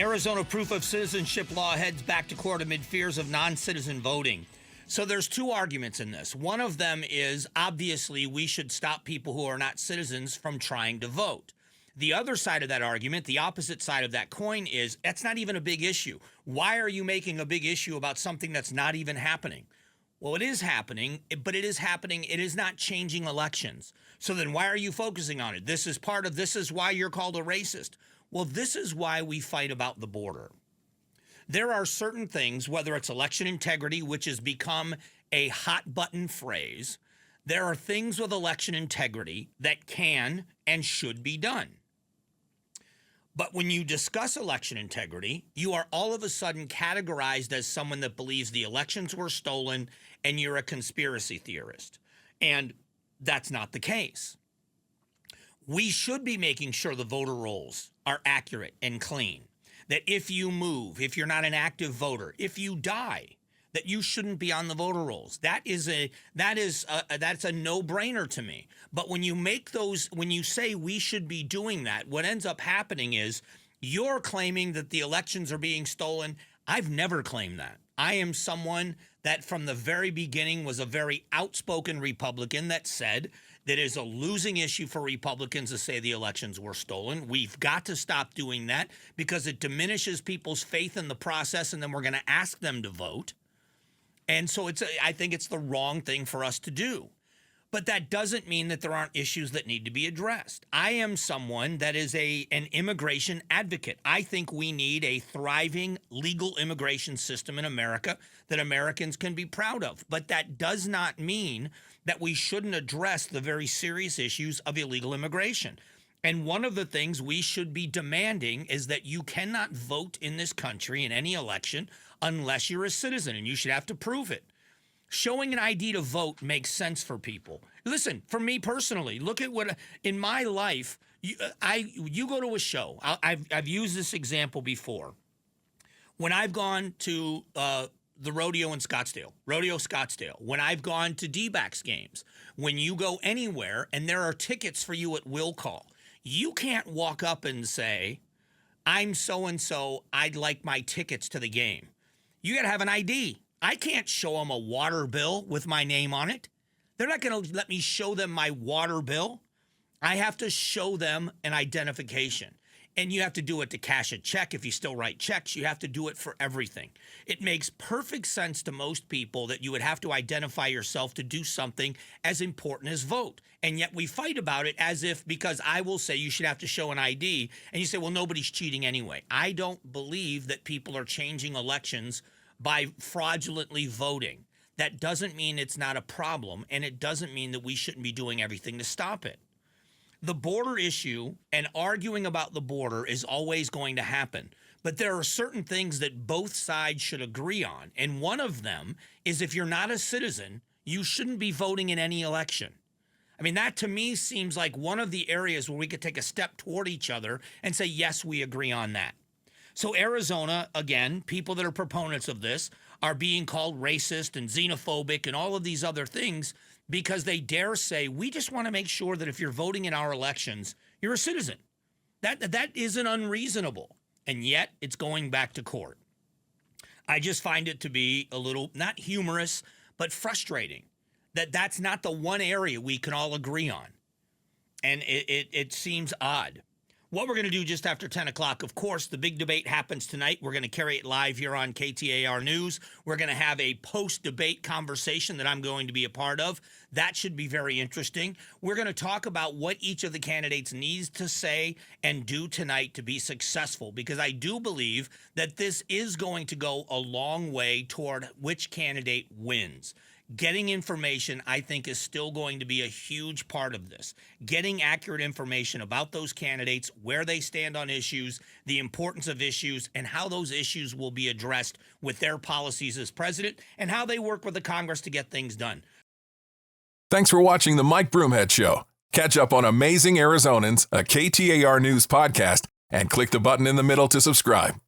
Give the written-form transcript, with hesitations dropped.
Arizona proof of citizenship law heads back to court amid fears of non-citizen voting. So there's two arguments in this. One of them is, obviously, we should stop people who are not citizens from trying to vote. The other side of that argument, the opposite side of that coin, is that's not even a big issue. Why are you making a big issue about something that's not even happening? Well, it is happening, but it is not changing elections. So then why are you focusing on it? This is why you're called a racist. Well, this is why we fight about the border. There are certain things, whether it's election integrity, which has become a hot button phrase, there are things with election integrity that can and should be done. But when you discuss election integrity, you are all of a sudden categorized as someone that believes the elections were stolen and you're a conspiracy theorist. And that's not the case. We should be making sure the voter rolls are accurate and clean. That if you move, if you're not an active voter, if you die, that you shouldn't be on the voter rolls. That's a no-brainer to me. But when you say we should be doing that, what ends up happening is you're claiming that the elections are being stolen. I've never claimed that. I am someone that from the very beginning was a very outspoken Republican that said that is a losing issue for Republicans to say the elections were stolen. We've got to stop doing that because it diminishes people's faith in the process, and then we're going to ask them to vote. And so I think it's the wrong thing for us to do. But that doesn't mean that there aren't issues that need to be addressed. I am someone that is an immigration advocate. I think we need a thriving legal immigration system in America that Americans can be proud of. But that does not mean that we shouldn't address the very serious issues of illegal immigration. And one of the things we should be demanding is that you cannot vote in this country in any election unless you're a citizen, and you should have to prove it. Showing an ID to vote makes sense for people. Listen, for me personally, look at what in my life, you go to a show. I've used this example before. When I've gone to the rodeo in Scottsdale, when I've gone to D-backs games, when you go anywhere and there are tickets for you at will call, you can't walk up and say, I'm so-and-so, I'd like my tickets to the game. You got to have an ID. I can't show them a water bill with my name on it. They're not going to let me show them my water bill. I have to show them an identification. And you have to do it to cash a check. If you still write checks, you have to do it for everything. It makes perfect sense to most people that you would have to identify yourself to do something as important as vote. And yet we fight about it as if, because I will say you should have to show an ID, and you say, well, nobody's cheating anyway. I don't believe that people are changing elections by fraudulently voting. That doesn't mean it's not a problem, and it doesn't mean that we shouldn't be doing everything to stop it. The border issue and arguing about the border is always going to happen, but there are certain things that both sides should agree on, and one of them is if you're not a citizen, you shouldn't be voting in any election. I mean, that to me seems like one of the areas where we could take a step toward each other and say, yes, we agree on that. So Arizona, again, people that are proponents of this are being called racist and xenophobic and all of these other things because they dare say, we just want to make sure that if you're voting in our elections, you're a citizen. That isn't unreasonable. And yet it's going back to court. I just find it to be a little, not humorous, but frustrating that that's not the one area we can all agree on. And it seems odd. What we're going to do just after 10 o'clock, of course, the big debate happens tonight. We're going to carry it live here on KTAR News. We're going to have a post-debate conversation that I'm going to be a part of. That should be very interesting. We're going to talk about what each of the candidates needs to say and do tonight to be successful, because I do believe that this is going to go a long way toward which candidate wins. Getting information, I think, is still going to be a huge part of this. Getting accurate information about those candidates, where they stand on issues, the importance of issues, and how those issues will be addressed with their policies as president, and how they work with the Congress to get things done. Thanks for watching the Mike Broomhead Show. Catch up on Amazing Arizonans, a KTAR News podcast, and click the button in the middle to subscribe.